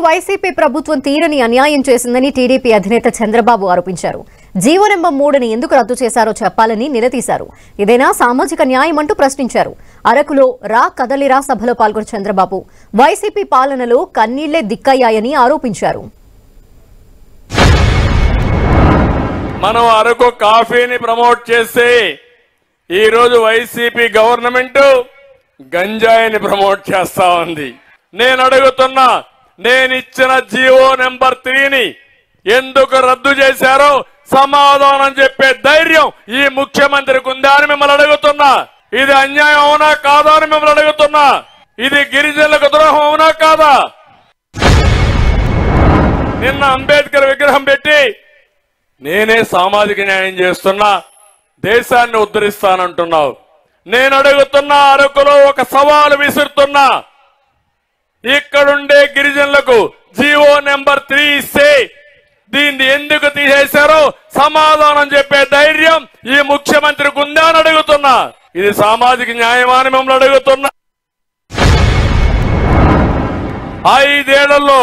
YCP ప్రభుత్వం తీరని అన్యాయం చేసిందని టీడీపీ అధినేత చంద్రబాబు ఆరోపించారు. జీవో నెంబర్ 3ని ఎందుకు రద్దు చేశారో చెప్పాలని నిలదీశారు. ఇదేనా సామాజిక న్యాయం అంటూ ప్రశ్నించారు. అరకులో రా కదలిరా సభలో పాల్గొన్న చంద్రబాబు వైసీపీ పాలనలో కన్నీళ్లే దిక్కయ్యాయని ఆరోపించారు. మనం అరకు కాఫీని ప్రమోట్ చేసి ఈ రోజు వైసీపీ గవర్నమెంట్ గంజాయిని ప్రమోట్ చేస్తా ఉంది. నేను అడుగుతున్నా, నేనిచ్చిన జీవో నెంబర్ 3ని ఎందుకు రద్దు చేశారో సమాధానం చెప్పే ధైర్యం ఈ ముఖ్యమంత్రికి ఉందా అని మిమ్మల్ని అడుగుతున్నా. ఇది అన్యాయం అవునా కాదా అని మిమ్మల్ని అడుగుతున్నా. ఇది గిరిజనులకు ద్రోహం అవునా కాదా? నిన్న అంబేద్కర్ విగ్రహం పెట్టి నేనే సామాజిక న్యాయం చేస్తున్నా, దేశాన్ని ఉద్ధరిస్తానంటున్నావు. నేను అడుగుతున్నా, అరకులో ఒక సవాలు విసురుతున్నా. ఇక్కడుండే గిరిజనులకు జీవో నెంబర్ 3 ఇస్తే దీన్ని ఎందుకు తీసేశారో సమాధానం చెప్పే ధైర్యం ఈ ముఖ్యమంత్రికి ఉందా అని అడుగుతున్నా. ఇది సామాజిక న్యాయమా అని మిమ్మల్ని అడుగుతున్నా. 5 ఏళ్లలో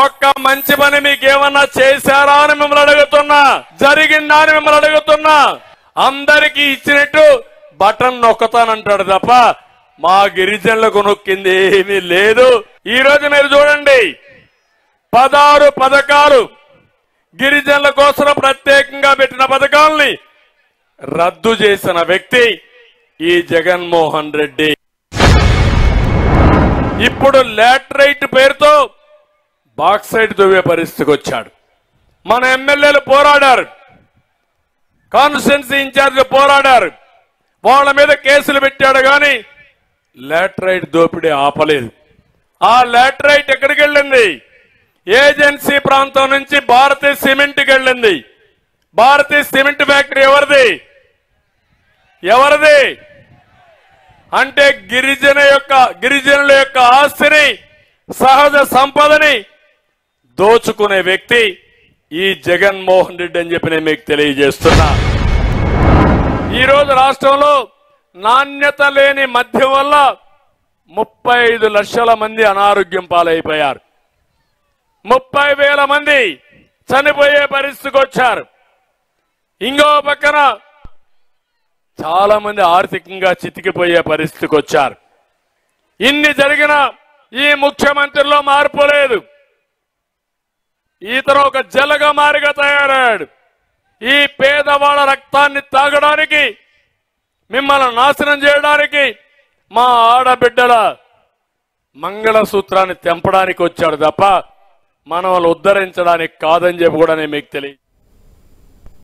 ఒక్క మంచి పని మీకేమన్నా చేశారా అని మిమ్మల్ని అడుగుతున్నా. జరిగిందా అని మిమ్మల్ని అడుగుతున్నా. అందరికీ ఇచ్చినట్టు బటన్ నొక్కతానంటాడు తప్ప మా గిరిజనులకు నొక్కింది ఏమీ లేదు. ఈ రోజు మీరు చూడండి, 16 పథకాలు గిరిజనుల కోసం ప్రత్యేకంగా పెట్టిన పథకాలని రద్దు చేసిన వ్యక్తి ఈ జగన్మోహన్ రెడ్డి. ఇప్పుడు లాటరైట్ పేరుతో బాక్సైట్ దువ్వే పరిస్థితికి వచ్చాడు. మన ఎమ్మెల్యేలు పోరాడారు, కాన్స్టిట్యున్సీ ఇన్ఛార్జ్ పోరాడారు, వాళ్ళ మీద కేసులు పెట్టాడు కానీ లాటరైట్ దోపిడీ ఆపలేదు. ఆ లాటరైట్ ఎక్కడికి వెళ్ళింది? ఏజెన్సీ ప్రాంతం నుంచి భారతీయ సిమెంట్కి వెళ్ళింది. భారతీయ సిమెంట్ ఫ్యాక్టరీ ఎవరిది అంటే గిరిజనుల యొక్క ఆస్తిని, సహజ సంపదని దోచుకునే వ్యక్తి ఈ జగన్మోహన్ రెడ్డి అని చెప్పి నేను మీకు తెలియజేస్తున్నా. ఈరోజు రాష్ట్రంలో నాణ్యత లేని మద్యం వల్ల 35 లక్షల మంది అనారోగ్యం పాలైపోయారు. 30,000 మంది చనిపోయే పరిస్థితికి వచ్చారు. ఇంకో పక్కన చాలా మంది ఆర్థికంగా చితికిపోయే పరిస్థితికి వచ్చారు. ఇన్ని జరిగిన ఈ ముఖ్యమంత్రిలో మార్పు లేదు. ఇతను ఒక జలగమారిగా తయారయ్యాడు. ఈ పేదవాళ్ళ రక్తాన్ని తాగడానికి, మిమ్మల్ని నాశనం చేయడానికి, మా ఆడబిడ్డల మంగళసూత్రాన్ని తెంపడానికి వచ్చాడు తప్ప మనల్ని ఉద్ధరించడానికి కాదని చెప్పి కూడా నేను మీకు తెలియదు.